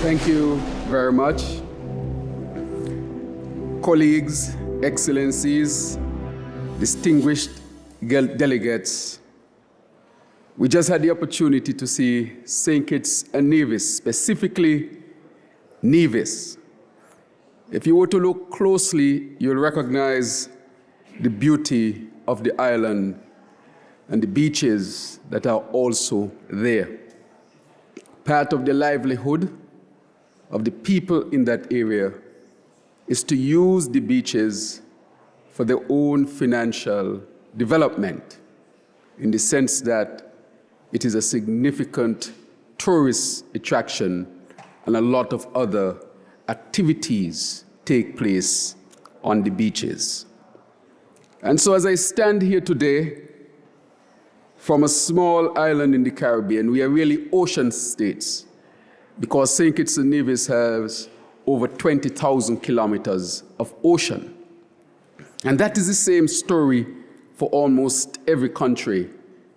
Thank you very much. Colleagues, excellencies, distinguished delegates, we just had the opportunity to see St. Kitts and Nevis, specifically Nevis. If you were to look closely, you'll recognize the beauty of the island and the beaches that are also there. Part of the livelihood of the people in that area is to use the beaches for their own financial development, in the sense that it is a significant tourist attraction and a lot of other activities take place on the beaches. And so as I stand here today, from a small island in the Caribbean, we are really ocean states, because St. Kitts and Nevis has over 20,000 kilometers of ocean. And that is the same story for almost every country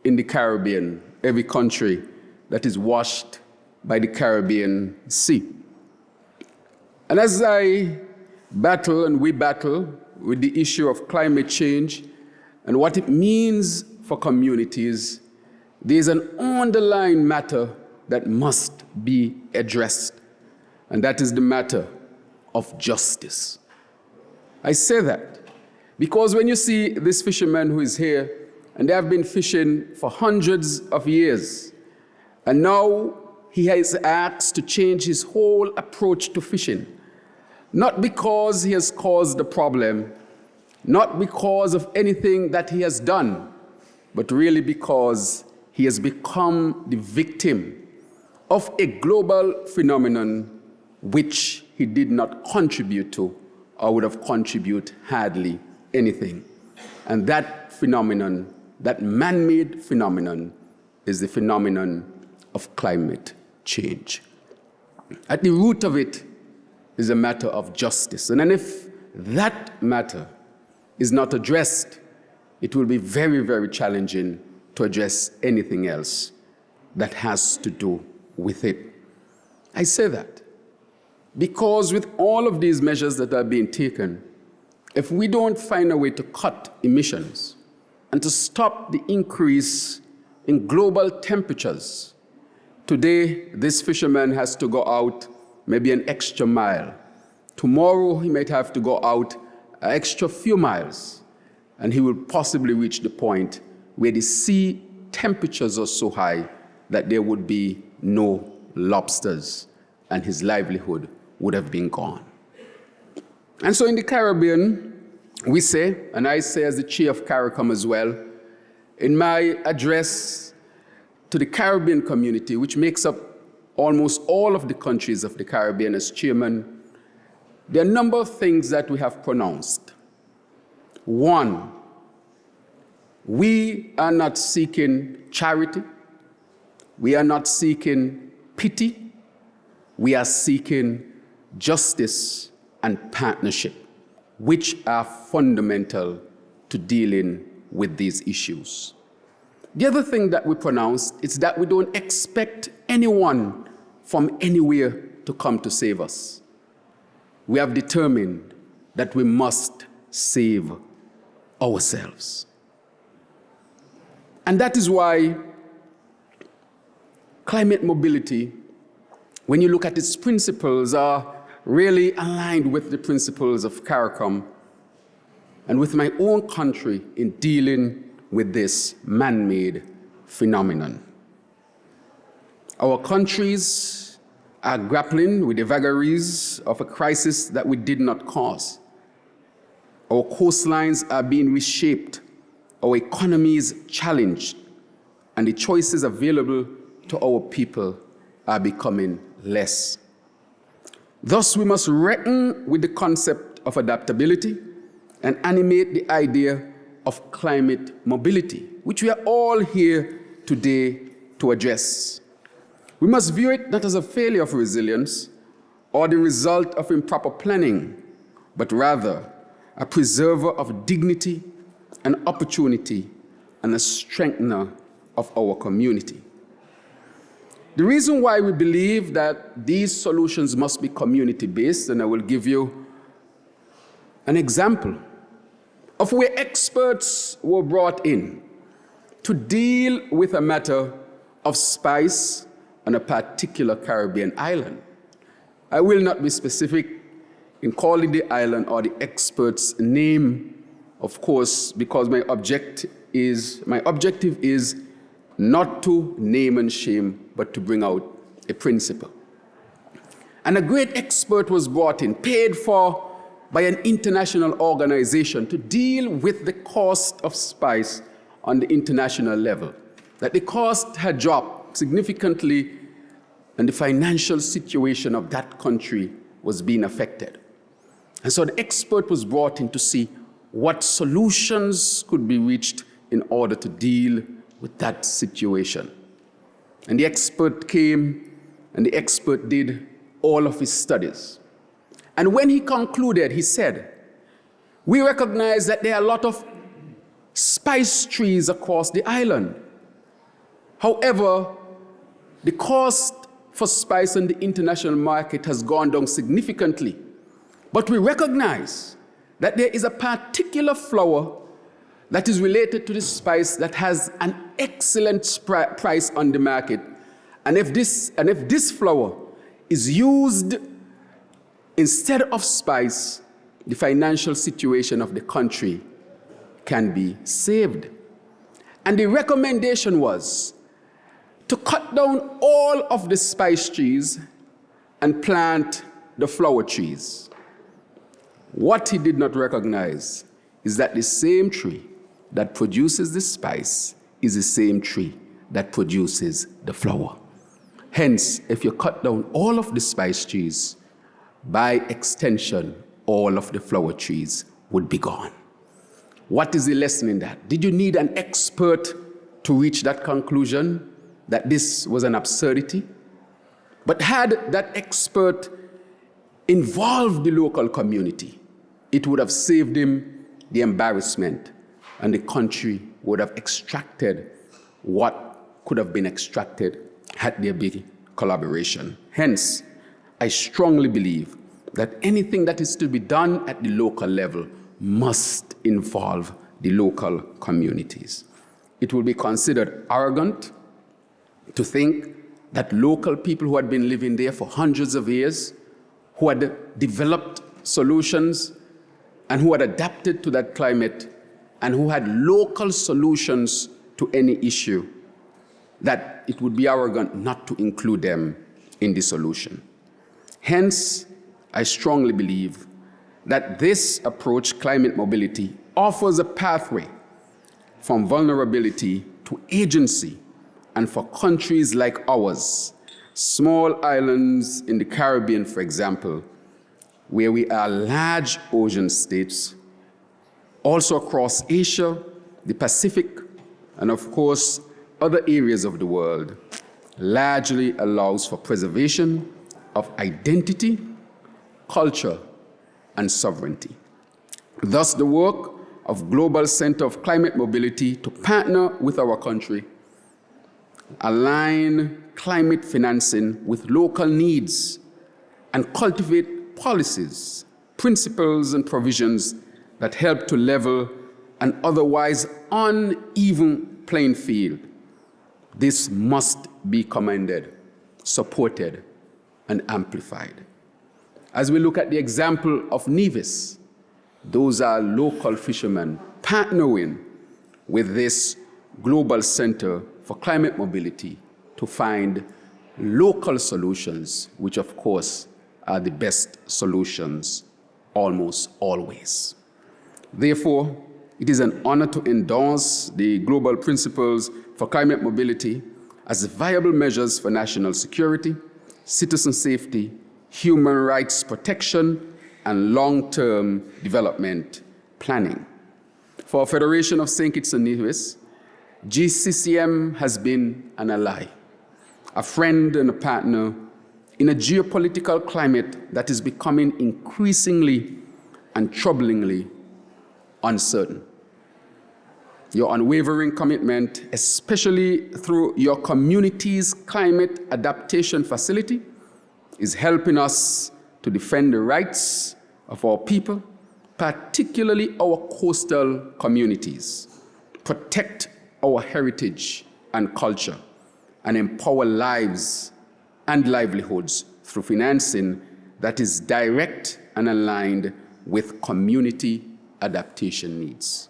in the Caribbean, every country that is washed by the Caribbean Sea. And as I battle and we battle with the issue of climate change and what it means for communities, there is an underlying matter that must be addressed, and that is the matter of justice. I say that because when you see this fisherman who is here, and they have been fishing for hundreds of years, and now he has asked to change his whole approach to fishing, not because he has caused the problem, not because of anything that he has done, but really because he has become the victim of a global phenomenon which he did not contribute to, or would have contributed hardly anything. And that phenomenon, that man-made phenomenon, is the phenomenon of climate change. At the root of it is a matter of justice. And then if that matter is not addressed, it will be very, very challenging to address anything else that has to do with it. I say that because with all of these measures that are being taken, if we don't find a way to cut emissions and to stop the increase in global temperatures, today this fisherman has to go out maybe an extra mile. Tomorrow he might have to go out an extra few miles, and he will possibly reach the point where the sea temperatures are so high that there would be no lobsters, and his livelihood would have been gone. And so in the Caribbean, we say, and I say as the chair of CARICOM as well, in my address to the Caribbean community, which makes up almost all of the countries of the Caribbean as chairman, there are a number of things that we have pronounced. One, we are not seeking charity. We are not seeking pity. We are seeking justice and partnership, which are fundamental to dealing with these issues. The other thing that we pronounced is that we don't expect anyone from anywhere to come to save us. We have determined that we must save ourselves. And that is why climate mobility, when you look at its principles, are really aligned with the principles of CARICOM and with my own country in dealing with this man-made phenomenon. Our countries are grappling with the vagaries of a crisis that we did not cause. Our coastlines are being reshaped, our economies challenged, and the choices available to our people are becoming less. Thus, we must reckon with the concept of adaptability and animate the idea of climate mobility, which we are all here today to address. We must view it not as a failure of resilience or the result of improper planning, but rather a preserver of dignity and opportunity and a strengthener of our community. The reason why we believe that these solutions must be community-based, and I will give you an example of where experts were brought in to deal with a matter of spice on a particular Caribbean island. I will not be specific in calling the island or the expert's name, of course, because my objective is not to name and shame, but to bring out a principle. And a great expert was brought in, paid for by an international organization to deal with the cost of spice on the international level. That the cost had dropped significantly and the financial situation of that country was being affected. And so the expert was brought in to see what solutions could be reached in order to deal with that situation. And the expert came, and the expert did all of his studies. And when he concluded, he said, we recognize that there are a lot of spice trees across the island. However, the cost for spice in the international market has gone down significantly. But we recognize that there is a particular flower that is related to the spice that has an excellent price on the market. And if this flower is used instead of spice, the financial situation of the country can be saved. And the recommendation was to cut down all of the spice trees and plant the flower trees. What he did not recognize is that the same tree that produces the spice is the same tree that produces the flower. Hence, if you cut down all of the spice trees, by extension, all of the flower trees would be gone. What is the lesson in that? Did you need an expert to reach that conclusion, that this was an absurdity? But had that expert involved the local community, it would have saved him the embarrassment, and the country would have extracted what could have been extracted had there been collaboration. Hence, I strongly believe that anything that is to be done at the local level must involve the local communities. It will be considered arrogant to think that local people who had been living there for hundreds of years, who had developed solutions and who had adapted to that climate and who had local solutions to any issue, that it would be arrogant not to include them in the solution. Hence, I strongly believe that this approach, climate mobility, offers a pathway from vulnerability to agency, and for countries like ours, small islands in the Caribbean, for example, where we are large ocean states, also across Asia, the Pacific, and of course, other areas of the world, largely allows for preservation of identity, culture, and sovereignty. Thus, the work of Global Center of Climate Mobility to partner with our country, align climate financing with local needs, and cultivate policies, principles, and provisions that help to level an otherwise uneven playing field. This must be commended, supported, and amplified. As we look at the example of Nevis, those are local fishermen partnering with this Global Center for Climate Mobility to find local solutions, which of course are the best solutions almost always. Therefore, it is an honor to endorse the global principles for climate mobility as viable measures for national security, citizen safety, human rights protection, and long-term development planning. For our Federation of St. Kitts and Nevis, GCCM has been an ally, a friend and a partner in a geopolitical climate that is becoming increasingly and troublingly uncertain. Your unwavering commitment, especially through your community's climate adaptation facility, is helping us to defend the rights of our people, particularly our coastal communities, protect our heritage and culture, and empower lives and livelihoods through financing that is direct and aligned with community adaptation needs.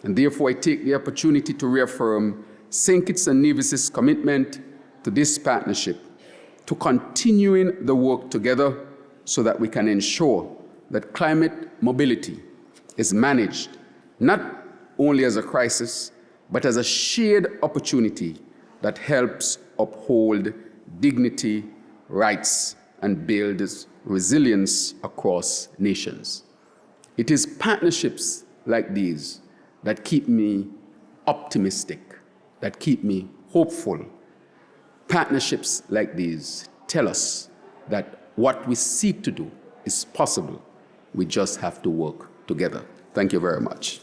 And therefore, I take the opportunity to reaffirm St. Kitts and Nevis's commitment to this partnership, to continuing the work together so that we can ensure that climate mobility is managed not only as a crisis, but as a shared opportunity that helps uphold dignity, rights, and builds resilience across nations. It is partnerships like these that keep me optimistic, that keep me hopeful. Partnerships like these tell us that what we seek to do is possible. We just have to work together. Thank you very much.